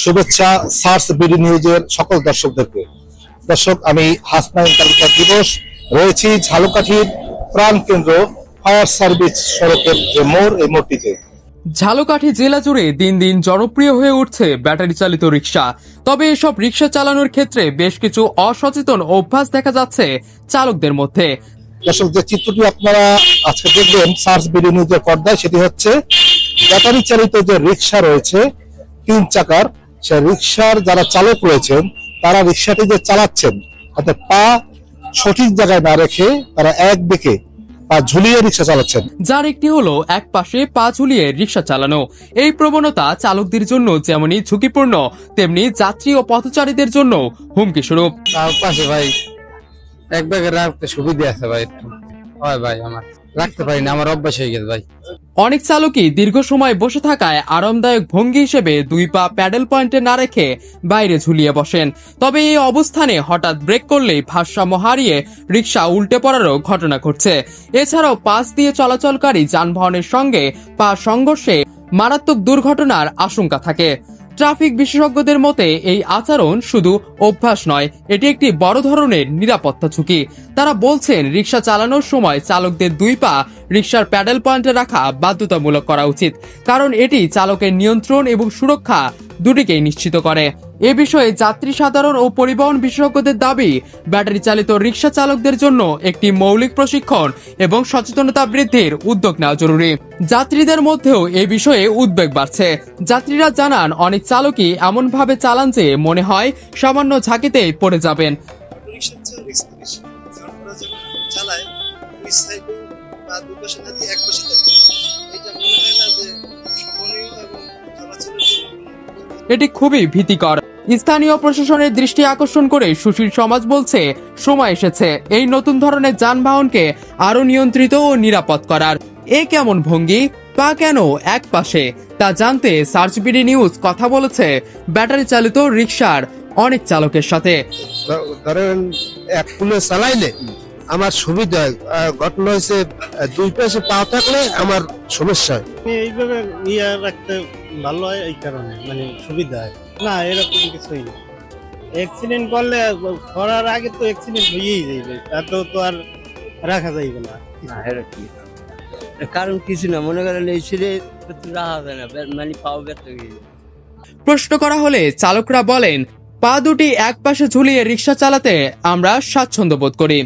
শুভেচ্ছা search BD নিউজের সকল দর্শকদেরকে। দর্শক, আমি হাসনাইন তালুকদার দিবস রয়েছি ঝালকাঠির প্রাণ কেন্দ্র ফায়ার সার্ভিস সড়কের যে মোড়, এই মোড়টিতে। ঝালকাঠি জেলা জুড়ে দিন দিন জনপ্রিয় হয়ে উঠছে ব্যাটারি চালিত রিক্সা। তবে এসব রিক্সা চালানোর ক্ষেত্রে বেশ কিছু অসচেতন অভ্যাস দেখা যাচ্ছে চালকদের মধ্যে। দর্শক, যে চিত্রটি আপনারা আজকে দেখবেন সার্চ বিডি নিউজের পর্দায়, সেটি হচ্ছে ব্যাটারি চালিত যে রিক্সা রয়েছে 3 চাকার, সেই রিক্সার যারা চালক রয়েছেন তারা রিক্সাটি যে চালাচ্ছেন তাতে পা সঠিক জায়গায় না রেখে তারা একদিকে পা ঝুলিয়ে রিক্সা চালাচ্ছেন। যার একটি হলো এক পাশে পা ঝুলিয়ে রিক্সা চালানো। এই প্রবণতা চালকদের জন্য যেমনই ঝুঁকিপূর্ণ, তেমনি যাত্রী ও পথচারীদের জন্য হুমকি স্বরূপ। তার পাশে ভাই এক ব্যাগে রাখতে সুবিধা আছে ভাই, হয় ভাই আমার রাখতে পারি না, আমার অভ্যাস হয়ে গেছে ভাই। অনেক চালকই দীর্ঘ সময় বসে থাকায় আরামদায়ক ভঙ্গি হিসেবে 2 পা প্যাডেল পয়েন্টে না রেখে বাইরে ঝুলিয়ে বসেন। তবে এই অবস্থানে হঠাৎ ব্রেক করলেই ভারসাম্য হারিয়ে রিক্সা উল্টে পড়ারও ঘটনা ঘটছে। এছাড়াও পাশ দিয়ে চলাচলকারী যানবাহনের সঙ্গে পা সংঘর্ষে মারাত্মক দুর্ঘটনার আশঙ্কা থাকে। ট্রাফিক বিশেষজ্ঞদের মতে এই আচরণ শুধু অভ্যাস নয়, এটি একটি বড় ধরনের নিরাপত্তা ঝুঁকি। তারা বলছেন, রিক্সা চালানোর সময় চালকদের 2 পা রিক্সার প্যাডেল পয়েন্টে রাখা বাধ্যতামূলক করা উচিত, কারণ এটি চালকের নিয়ন্ত্রণ এবং সুরক্ষা দুটিকেই নিশ্চিত করে। এ বিষয়ে যাত্রী সাধারণ ও পরিবহন বিশেষজ্ঞদের দাবি, ব্যাটারি চালিত রিক্সা চালকদের জন্য একটি মৌলিক প্রশিক্ষণ এবং সচেতনতা বৃদ্ধির উদ্যোগ নেওয়া জরুরি। যাত্রীদের মধ্যেও এ বিষয়ে উদ্বেগ বাড়ছে। যাত্রীরা জানান, অনেক চালকই এমন ভাবে চালান যে মনে হয় সামান্য ঝাঁকিতেই পড়ে যাবেন। এটি খুবই ভীতিকর। স্থানীয় প্রশাসনের দৃষ্টি আকর্ষণ করে সুশীল সমাজ বলছে, সময় এসেছে এই নতুন ধরনের যানবাহনকে আরো নিয়ন্ত্রিত ও নিরাপদ করার। এ কেমন ভঙ্গি, পা কেন এক পাশে, তা জানতে সার্চ বিডি নিউজ কথা বলেছে ব্যাটারি চালিত রিক্সার অনেক চালকের সাথে। ধরেন এক কুলে চালাইলে আমার সুবিধা হয়, ঘটনা হয়েছে 2 পাশে পা থাকলে আমার সমস্যা হয়। এইভাবে ইয়ে রাখতে ভালো হয়, এই কারণে মানে সুবিধা হয় না, এরকম কিছুই না। অ্যাক্সিডেন্ট করলে করার আগে তো অ্যাক্সিডেন্ট হয়েই যাইবে, তাতেও তো আর রাখা যাইবে না। কারণ কিছু না, মনে করেন এই ছেড়ে রাখা যায় না, মানে পাও ব্যর্থ হয়ে যায়। প্রশ্ন করা হলে চালকরা বলেন, পা দুটি এক পাশে ঝুলিয়ে রিক্সা চালাতে আমরা স্বাচ্ছন্দ্য বোধ করি।